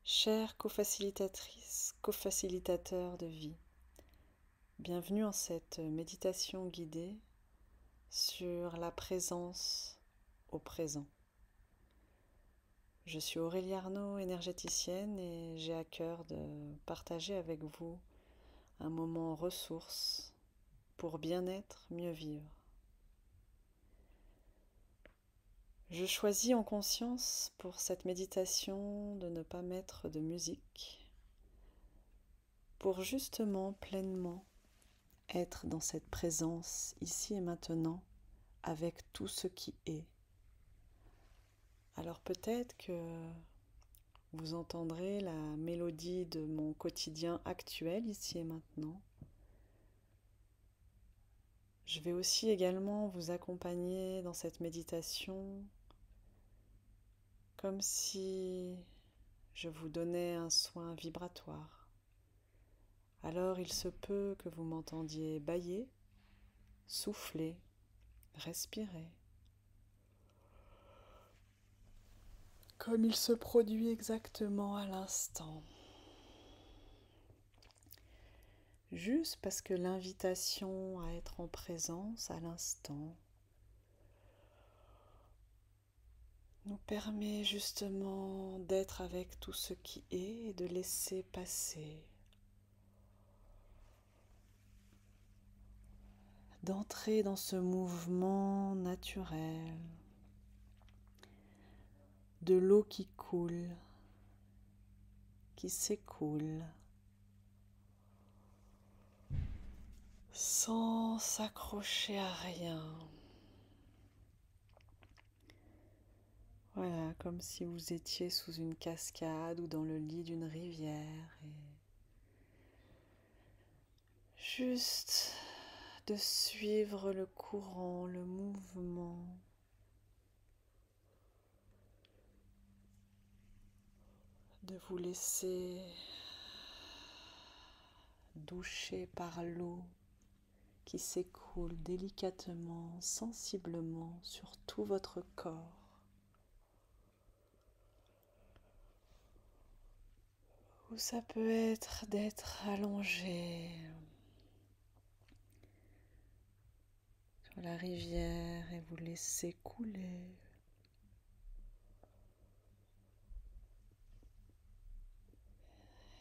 Chère cofacilitatrice, cofacilitateur de vie, bienvenue en cette méditation guidée sur la présence au présent. Je suis Aurélie Arnaud, énergéticienne, et j'ai à cœur de partager avec vous un moment ressource pour bien-être, mieux vivre. Je choisis en conscience pour cette méditation de ne pas mettre de musique pour justement pleinement être dans cette présence ici et maintenant avec tout ce qui est. Alors peut-être que vous entendrez la mélodie de mon quotidien actuel ici et maintenant. Je vais aussi également vous accompagner dans cette méditation comme si je vous donnais un soin vibratoire. Alors il se peut que vous m'entendiez bâiller, souffler, respirer, comme il se produit exactement à l'instant. Juste parce que l'invitation à être en présence à l'instant nous permet justement d'être avec tout ce qui est et de laisser passer, d'entrer dans ce mouvement naturel de l'eau qui coule, qui s'écoule, sans s'accrocher à rien. Voilà, comme si vous étiez sous une cascade ou dans le lit d'une rivière et juste de suivre le courant, le mouvement, de vous laisser doucher par l'eau qui s'écoule délicatement, sensiblement sur tout votre corps. Ou ça peut être d'être allongé sur la rivière et vous laisser couler.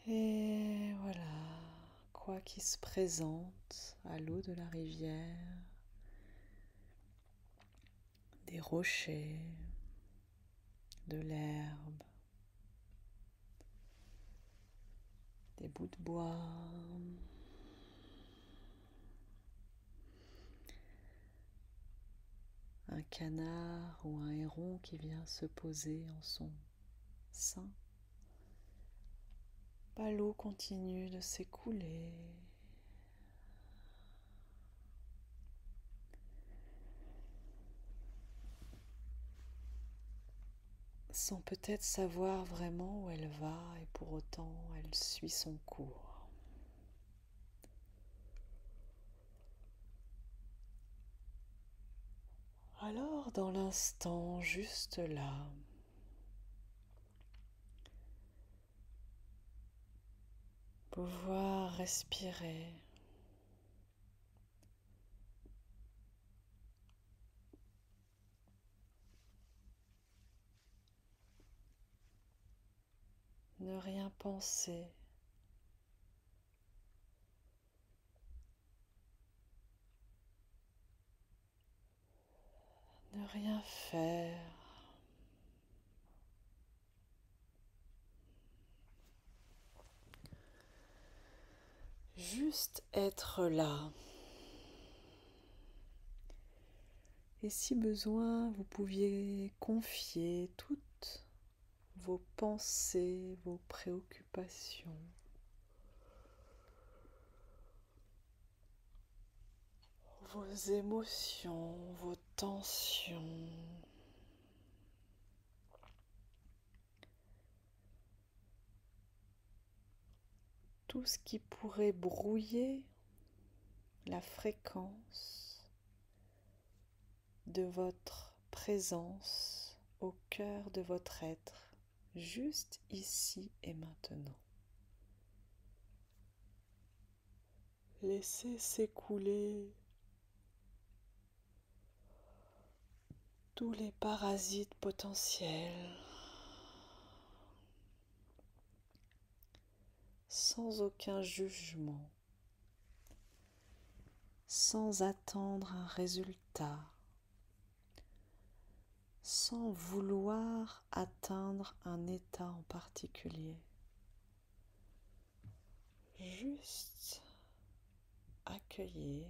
Et voilà, quoi qui se présente à l'eau de la rivière, des rochers, de l'herbe, des bouts de bois, un canard ou un héron qui vient se poser en son sein. L'eau continue de s'écouler. Sans peut-être savoir vraiment où elle va et pour autant elle suit son cours. Alors dans l'instant juste là, pouvoir respirer, ne rien penser, ne rien faire. Juste être là. Et si besoin, vous pouviez confier toutes vos pensées, vos préoccupations, vos émotions, vos tensions, tout ce qui pourrait brouiller la fréquence de votre présence au cœur de votre être, juste ici et maintenant. Laissez s'écouler tous les parasites potentiels sans aucun jugement, sans attendre un résultat, sans vouloir atteindre un état en particulier. Juste accueillir,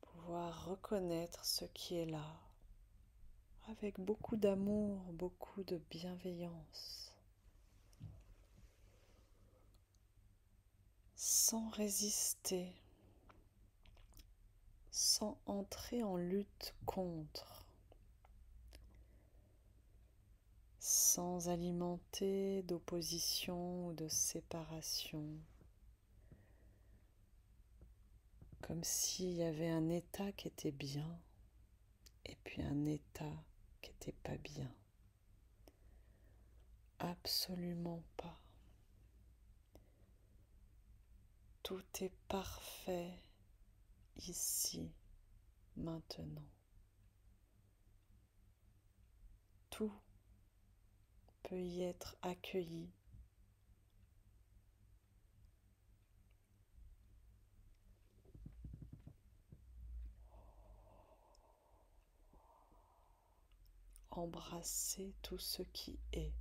pouvoir reconnaître ce qui est là, avec beaucoup d'amour, beaucoup de bienveillance, sans résister, sans entrer en lutte contre, sans alimenter d'opposition ou de séparation, comme s'il y avait un état qui était bien et puis un état qui n'était pas bien. Absolument pas. Tout est parfait ici, maintenant. Tout peut y être accueilli. Embrasser tout ce qui est.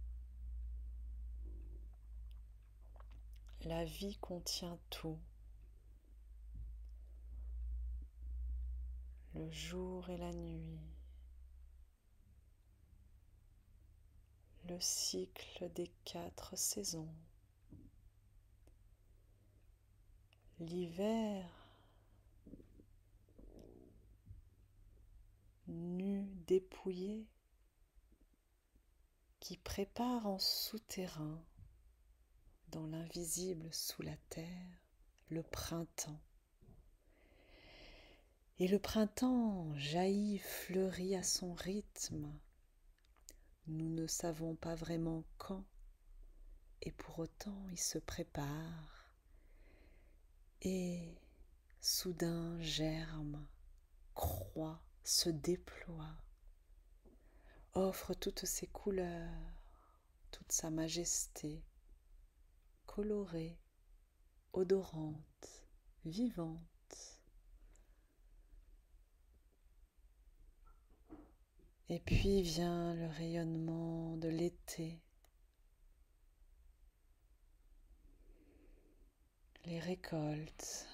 La vie contient tout. Le jour et la nuit. Le cycle des 4 saisons. L'hiver, nu, dépouillé, qui prépare en souterrain, dans l'invisible sous la terre, le printemps. Et le printemps jaillit, fleurit à son rythme. Nous ne savons pas vraiment quand, et pour autant il se prépare. Et soudain germe, croît, se déploie, offre toutes ses couleurs, toute sa majesté, colorée, odorante, vivante. Et puis vient le rayonnement de l'été, les récoltes,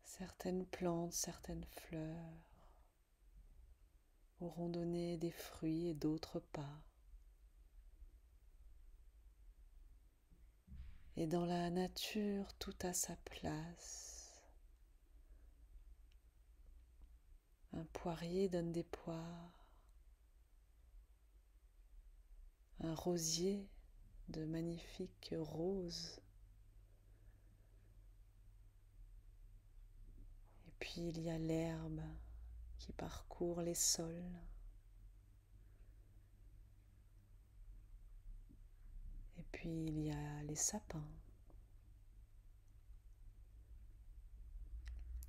certaines plantes, certaines fleurs auront donné des fruits et d'autres pas. Et dans la nature, tout a sa place. Un poirier donne des poires, un rosier de magnifiques roses. Et puis il y a l'herbe qui parcourt les sols. Et puis il y a les sapins.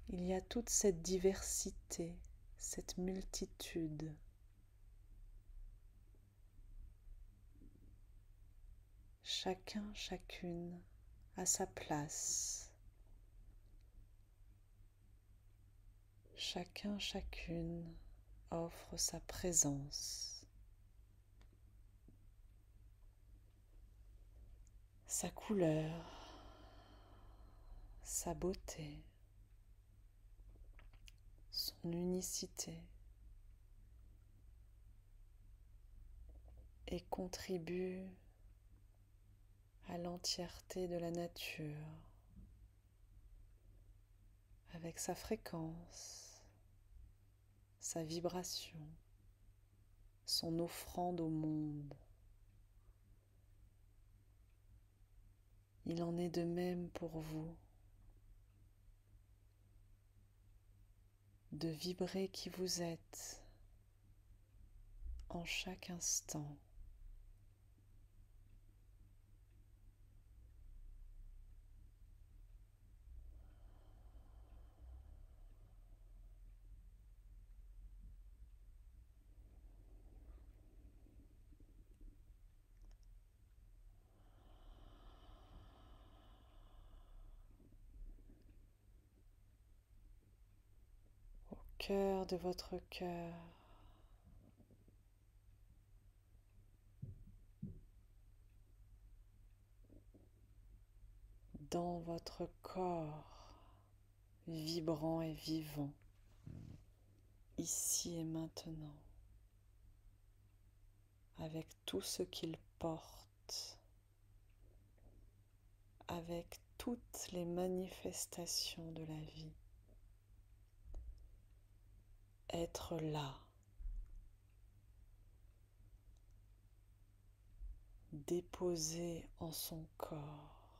Il y a toute cette diversité, cette multitude. Chacun, chacune a sa place. Chacun, chacune offre sa présence, sa couleur, sa beauté, son unicité, et contribue à l'entièreté de la nature avec sa fréquence, sa vibration, son offrande au monde. Il en est de même pour vous. de vibrer qui vous êtes en chaque instant. Au cœur de votre cœur, dans votre corps, vibrant et vivant, ici et maintenant, avec tout ce qu'il porte, avec toutes les manifestations de la vie. Être là, déposé en son corps.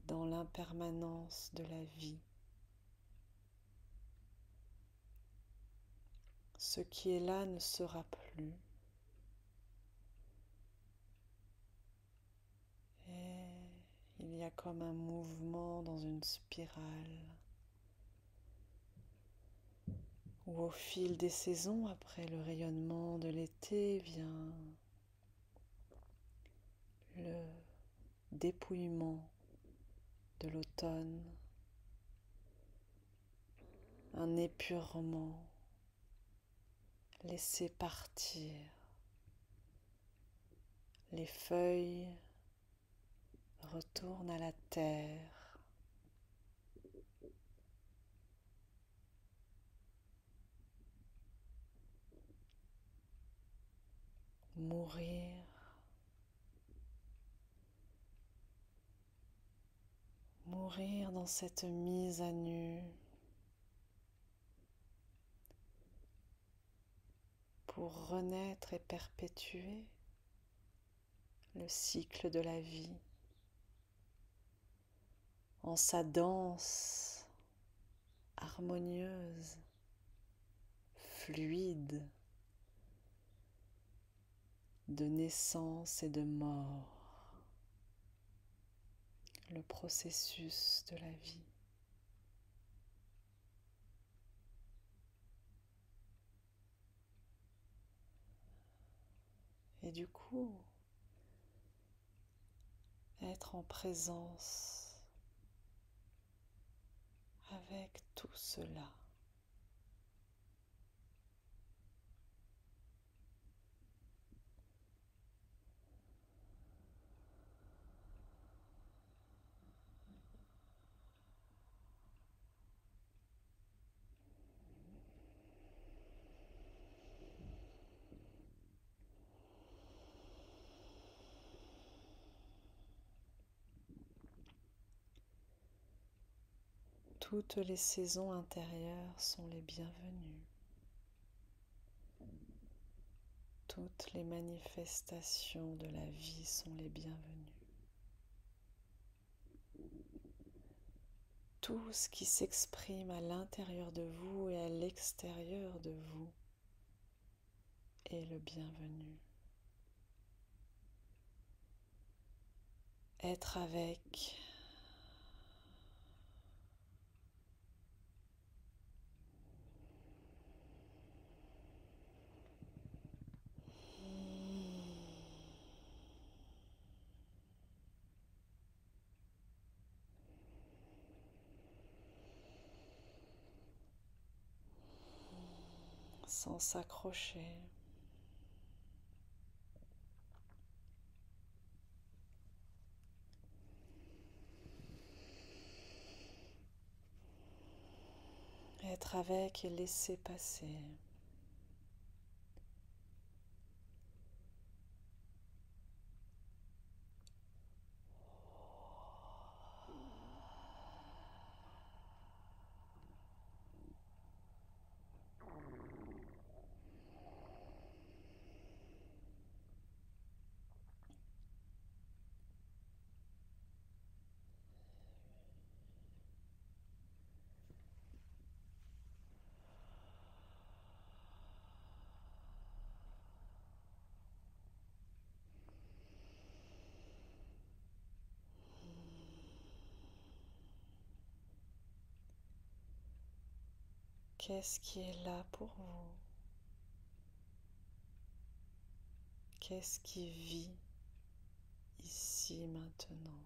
Dans l'impermanence de la vie. Ce qui est là ne sera plus. Et il y a comme un mouvement dans une spirale où au fil des saisons, après le rayonnement de l'été, vient le dépouillement de l'automne, un épurement, laisser partir les feuilles, retournent à la terre. Mourir, mourir dans cette mise à nu pour renaître et perpétuer le cycle de la vie en sa danse harmonieuse, fluide, de naissance et de mort, le processus de la vie. Et du coup, être en présence avec tout cela. Toutes les saisons intérieures sont les bienvenues. Toutes les manifestations de la vie sont les bienvenues. Tout ce qui s'exprime à l'intérieur de vous et à l'extérieur de vous est le bienvenu. Être avec, sans s'accrocher. Être avec et laisser passer. Qu'est-ce qui est là pour vous? Qu'est-ce qui vit ici maintenant?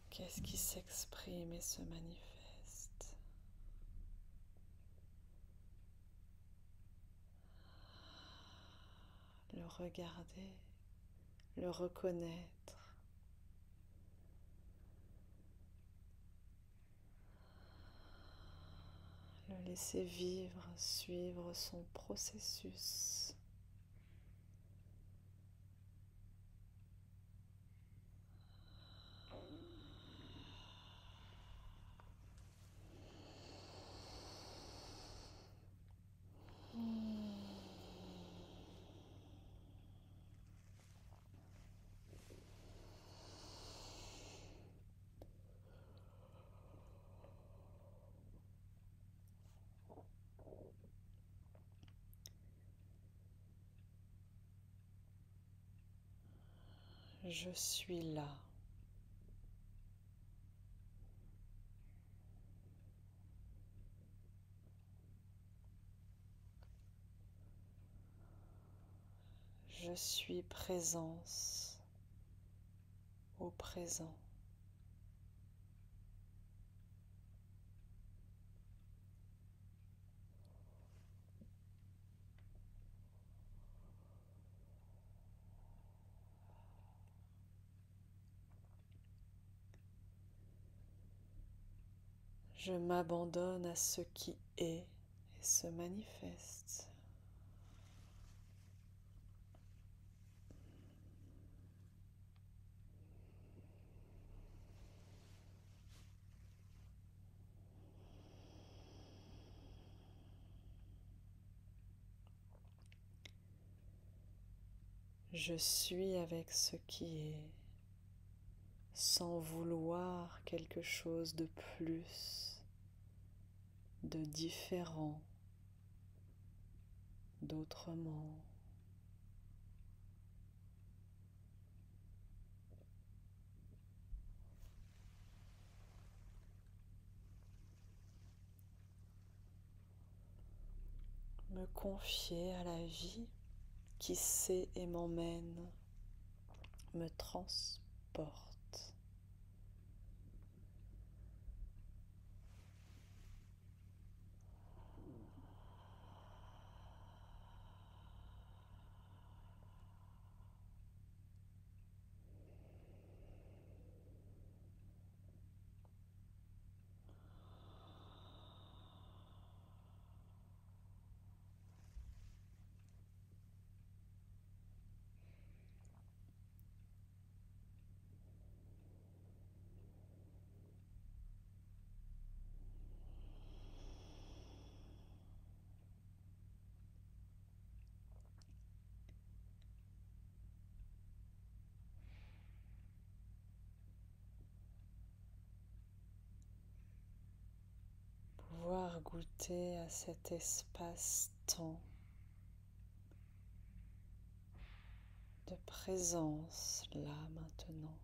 Qu'est-ce qui s'exprime et se manifeste? Le regarder, le reconnaître, le laisser vivre, suivre son processus. Je suis là. Je suis présence au présent. Je m'abandonne à ce qui est et se manifeste. Je suis avec ce qui est, sans vouloir quelque chose de plus, de différent, d'autrement. Me confier à la vie qui sait et m'emmène, me transporte. Pouvoir goûter à cet espace-temps de présence là maintenant.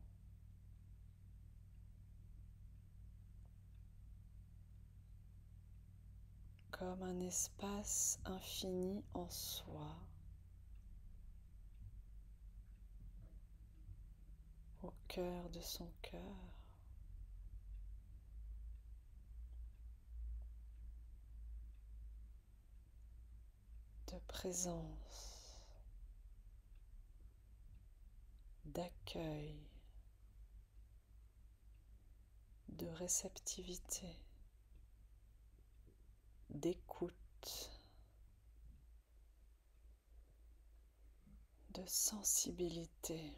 Comme un espace infini en soi, au cœur de son cœur. De présence, d'accueil, de réceptivité, d'écoute, de sensibilité,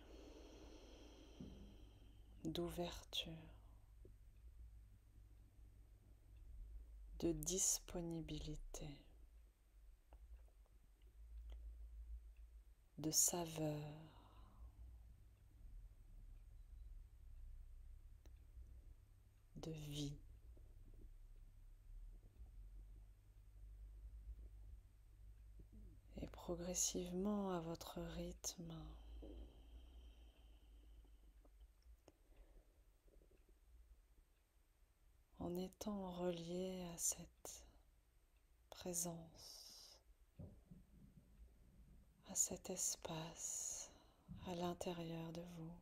d'ouverture, de disponibilité, de saveur, de vie. Et progressivement à votre rythme, en étant relié à cette présence, à cet espace à l'intérieur de vous.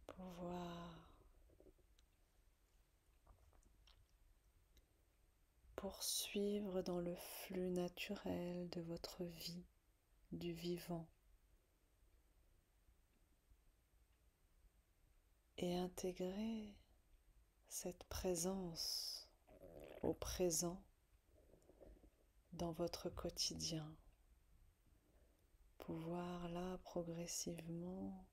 Pouvoir poursuivre dans le flux naturel de votre vie, du vivant, et intégrer cette présence au présent dans votre quotidien. Pouvoir là progressivement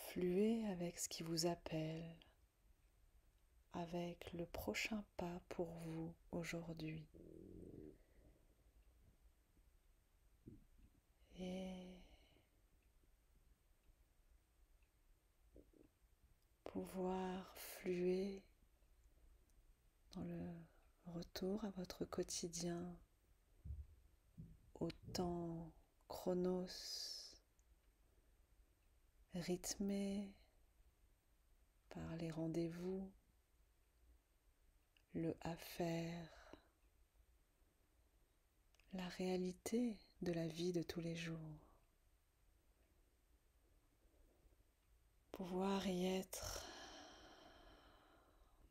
fluer avec ce qui vous appelle, avec le prochain pas pour vous aujourd'hui. Et pouvoir fluer dans le retour à votre quotidien, au temps chronos, rythmé par les rendez-vous, le à faire, la réalité de la vie de tous les jours. Pouvoir y être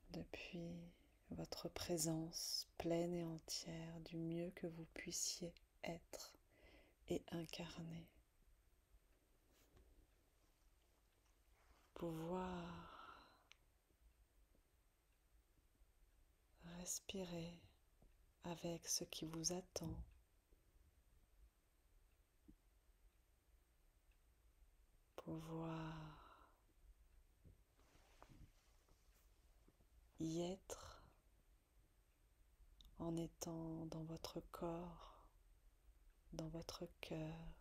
depuis votre présence pleine et entière du mieux que vous puissiez être et incarner. Pouvoir respirer avec ce qui vous attend. Pouvoir y être en étant dans votre corps, dans votre cœur,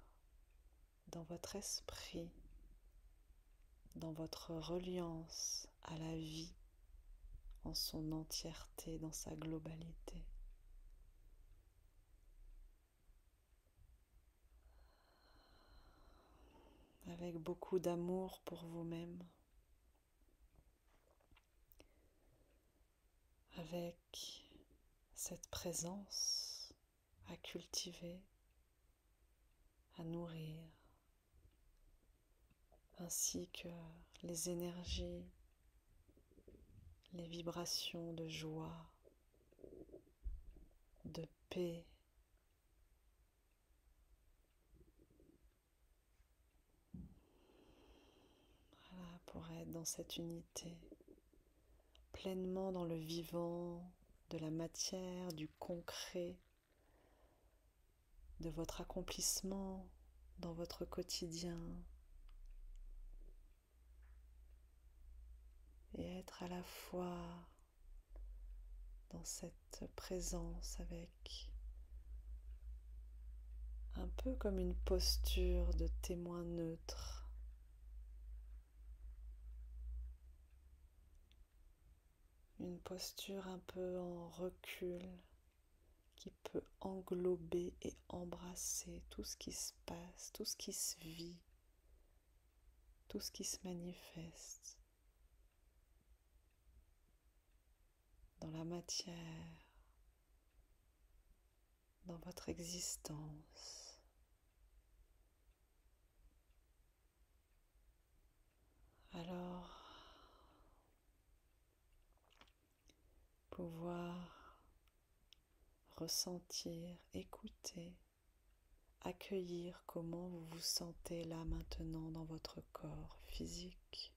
dans votre esprit, dans votre reliance à la vie en son entièreté, dans sa globalité. Avec beaucoup d'amour pour vous-même, avec cette présence à cultiver, à nourrir, ainsi que les énergies, les vibrations de joie, de paix, voilà, pour être dans cette unité, pleinement dans le vivant, de la matière, du concret, de votre accomplissement dans votre quotidien, et être à la fois dans cette présence avec un peu comme une posture de témoin neutre, une posture un peu en recul qui peut englober et embrasser tout ce qui se passe, tout ce qui se vit, tout ce qui se manifeste dans la matière, dans votre existence. Alors, pouvoir ressentir, écouter, accueillir comment vous vous sentez là maintenant dans votre corps physique.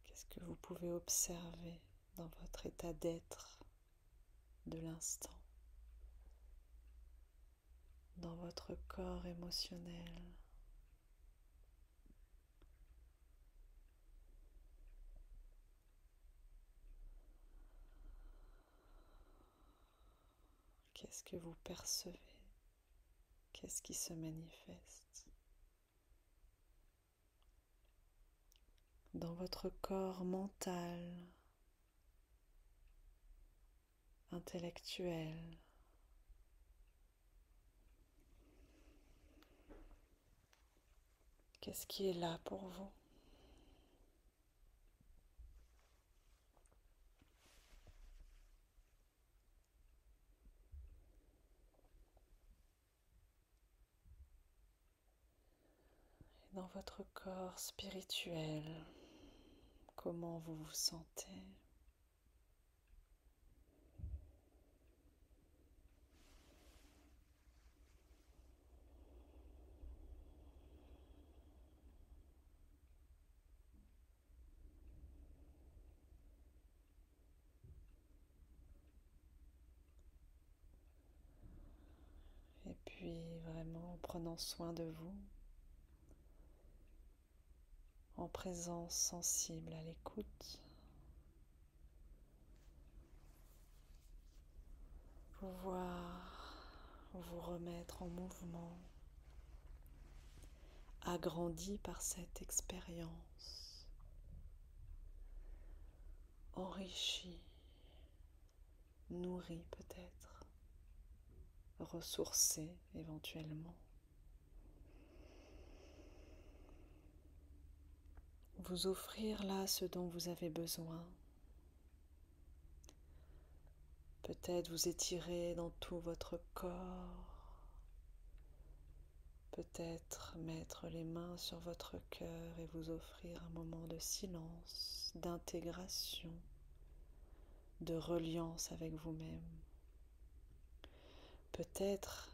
Qu'est-ce que vous pouvez observer dans votre état d'être de l'instant, dans votre corps émotionnel? Qu'est-ce que vous percevez? Qu'est-ce qui se manifeste? dans votre corps mental, intellectuel. Qu'est-ce qui est là pour vous? Et dans votre corps spirituel, comment vous vous sentez? Et puis vraiment en prenant soin de vous, en présence sensible à l'écoute, pouvoir vous remettre en mouvement, agrandi par cette expérience, enrichi, nourri peut-être, ressourcé éventuellement. Vous offrir là ce dont vous avez besoin. Peut-être vous étirer dans tout votre corps. Peut-être mettre les mains sur votre cœur et vous offrir un moment de silence, d'intégration, de reliance avec vous-même. Peut-être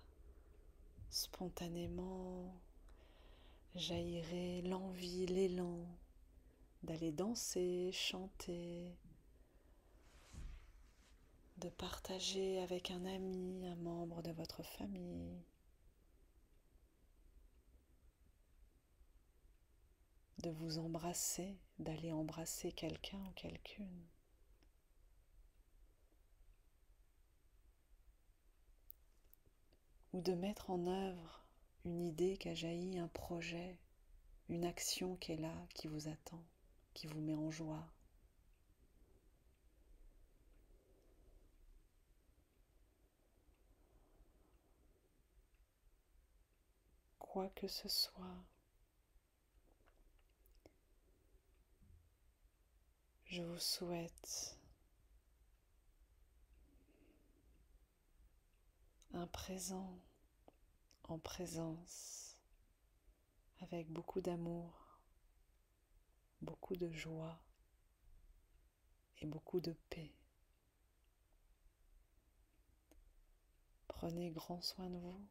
spontanément jaillirait l'envie, l'élan d'aller danser, chanter, de partager avec un ami, un membre de votre famille, de vous embrasser, d'aller embrasser quelqu'un ou quelqu'une. Ou de mettre en œuvre une idée qui a jailli, un projet, une action qui est là, qui vous attend, qui vous met en joie. Quoi que ce soit, je vous souhaite un présent en présence avec beaucoup d'amour, beaucoup de joie et beaucoup de paix. Prenez grand soin de vous.